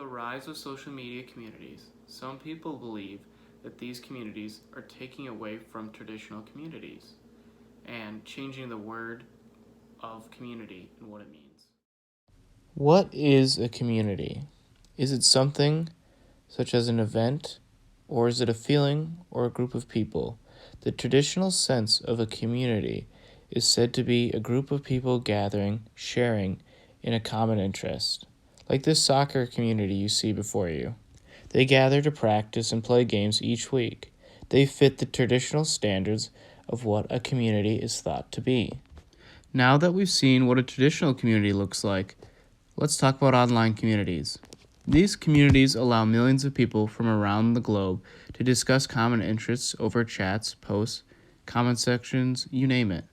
the rise of social media communities, some people believe that these communities are taking away from traditional communities and changing the word of community and what it means. What is a community? Is it something such as an event, or is it a feeling or a group of people? The traditional sense of a community is said to be a group of people gathering, sharing in a common interest. Like this soccer community you see before you. They gather to practice and play games each week. They fit the traditional standards of what a community is thought to be. Now that we've seen what a traditional community looks like, let's talk about online communities. These communities allow millions of people from around the globe to discuss common interests over chats, posts, comment sections, you name it.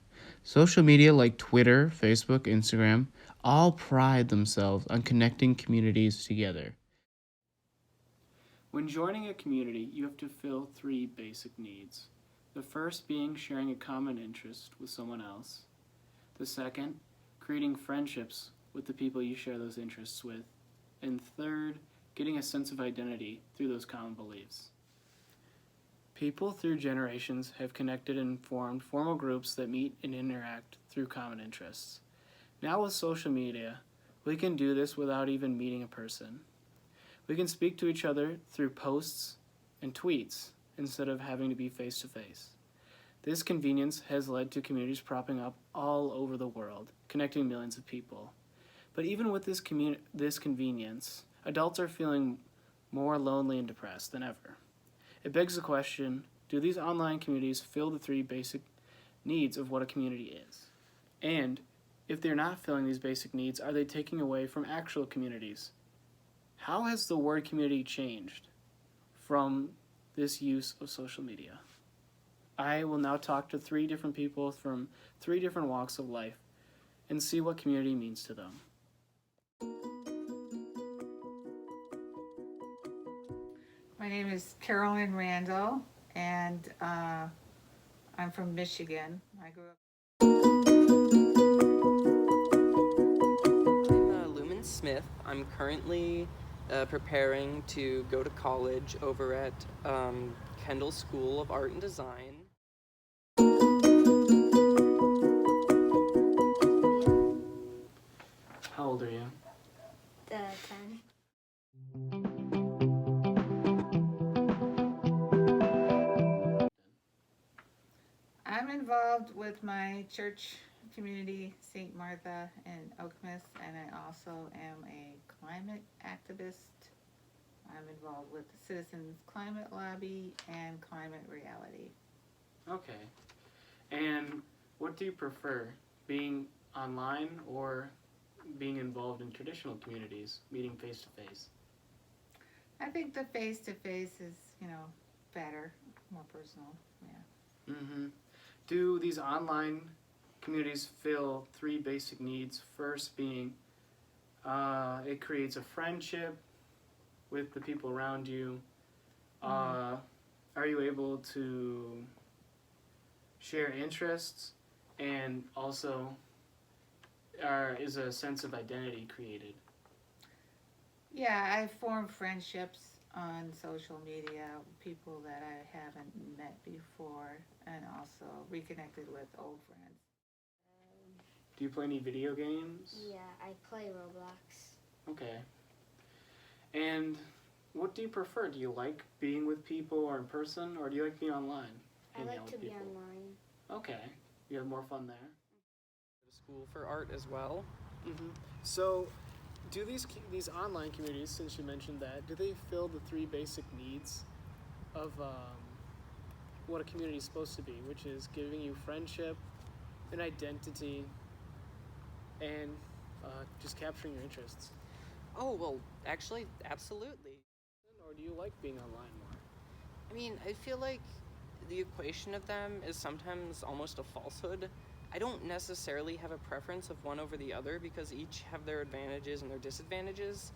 Social media like Twitter, Facebook, Instagram all pride themselves on connecting communities together. When joining a community, you have to fill 3 basic needs. The first being sharing a common interest with someone else. The second, creating friendships with the people you share those interests with. And third, getting a sense of identity through those common beliefs. People through generations have connected and formed formal groups that meet and interact through common interests. Now with social media, we can do this without even meeting a person. We can speak to each other through posts and tweets instead of having to be face to face. This convenience has led to communities propping up all over the world, connecting millions of people. But even with this convenience, adults are feeling more lonely and depressed than ever. It begs the question, do these online communities fill the 3 basic needs of what a community is? And if they're not filling these basic needs, are they taking away from actual communities? How has the word community changed from this use of social media? I will now talk to 3 different people from 3 different walks of life and see what community means to them. My name is Carolyn Randall, and I'm from Michigan. I grew up. I'm Lumen Smith. I'm currently preparing to go to college over at Kendall School of Art and Design. How old are you? 10. I'm involved with my church community, St. Martha in Okemos, and I also am a climate activist. I'm involved with the Citizens Climate Lobby and Climate Reality. Okay. And what do you prefer, being online or being involved in traditional communities, meeting face to face? I think the face-to-face is, better, more personal, yeah. Mm-hmm. Do these online communities fill 3 basic needs? First being it creates a friendship with the people around you. Are you able to share interests? And also, is a sense of identity created? Yeah, I formed friendships on social media, people that I haven't met before, and also reconnected with old friends. Do you play any video games? Yeah, I play Roblox. Okay. And what do you prefer? Do you like being with people or in person, or do you like being online? I like to be online. Okay. You have more fun there? Go to school for art as well. Mm-hmm. So, do these online communities, since you mentioned that, do they fill the 3 basic needs of what a community is supposed to be, which is giving you friendship, an identity, and just capturing your interests? Oh, well, actually, absolutely. Or do you like being online more? I mean, I feel like the equation of them is sometimes almost a falsehood. I don't necessarily have a preference of one over the other because each have their advantages and their disadvantages.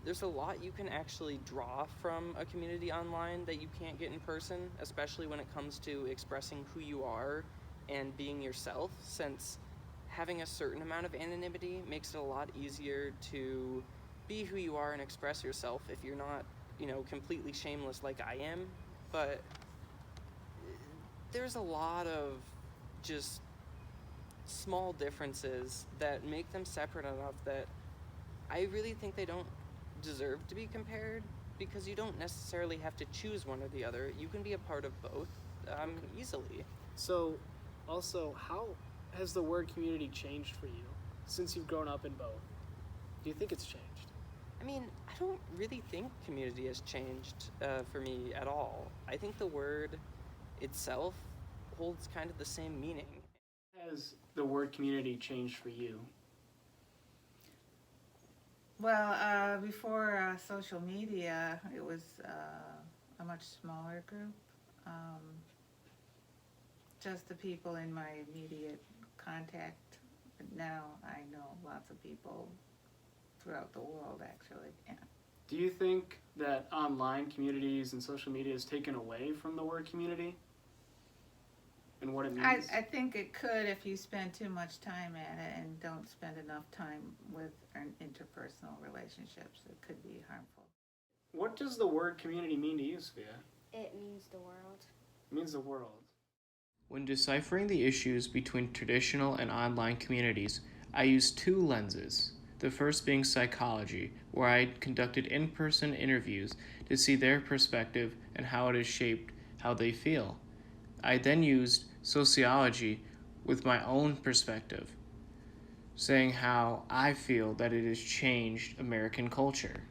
There's a lot you can actually draw from a community online that you can't get in person, especially when it comes to expressing who you are and being yourself, since having a certain amount of anonymity makes it a lot easier to be who you are and express yourself if you're not, completely shameless like I am. But there's a lot of just small differences that make them separate enough that I really think they don't deserve to be compared, because you don't necessarily have to choose one or the other. You can be a part of both easily. So, also, how has the word community changed for you since you've grown up in both? Do you think it's changed? I mean, I don't really think community has changed for me at all. I think the word itself holds kind of the same meaning. Has the word community changed for you? Well, before social media, it was a much smaller group. Just the people in my immediate contact. But now I know lots of people throughout the world, actually. Yeah. Do you think that online communities and social media has taken away from the word community and what it means? I think it could if you spend too much time at it and don't spend enough time with interpersonal relationships. It could be harmful. What does the word community mean to you, Sophia? It means the world. It means the world. When deciphering the issues between traditional and online communities, I used two lenses. The first being psychology, where I conducted in-person interviews to see their perspective and how it has shaped how they feel. I then used sociology with my own perspective, saying how I feel that it has changed American culture.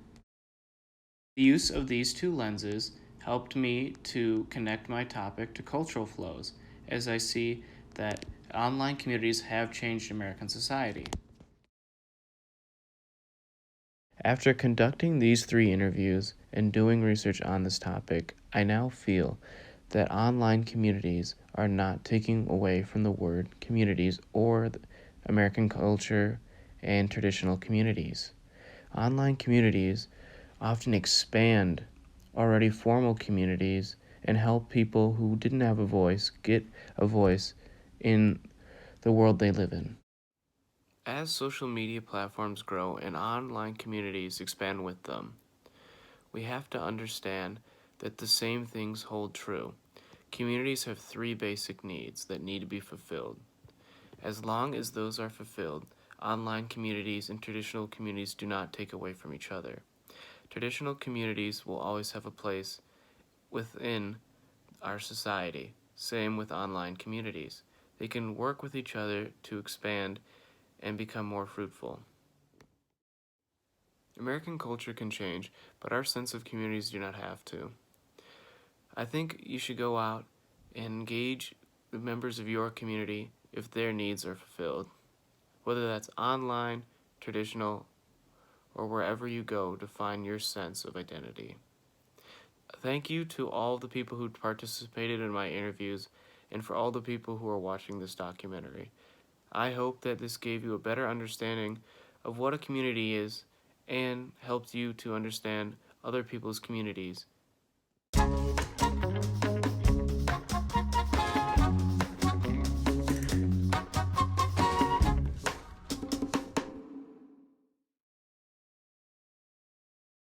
The use of these two lenses helped me to connect my topic to cultural flows, as I see that online communities have changed American society. After conducting these 3 interviews and doing research on this topic, I now feel that online communities are not taking away from the word communities or American culture and traditional communities. Online communities often expand already formal communities and help people who didn't have a voice get a voice in the world they live in. As social media platforms grow and online communities expand with them, we have to understand that the same things hold true. Communities have 3 basic needs that need to be fulfilled. As long as those are fulfilled, online communities and traditional communities do not take away from each other. Traditional communities will always have a place within our society. Same with online communities. They can work with each other to expand and become more fruitful. American culture can change, but our sense of communities do not have to. I think you should go out and engage the members of your community if their needs are fulfilled, whether that's online, traditional, or wherever you go to find your sense of identity. Thank you to all the people who participated in my interviews and for all the people who are watching this documentary. I hope that this gave you a better understanding of what a community is and helped you to understand other people's communities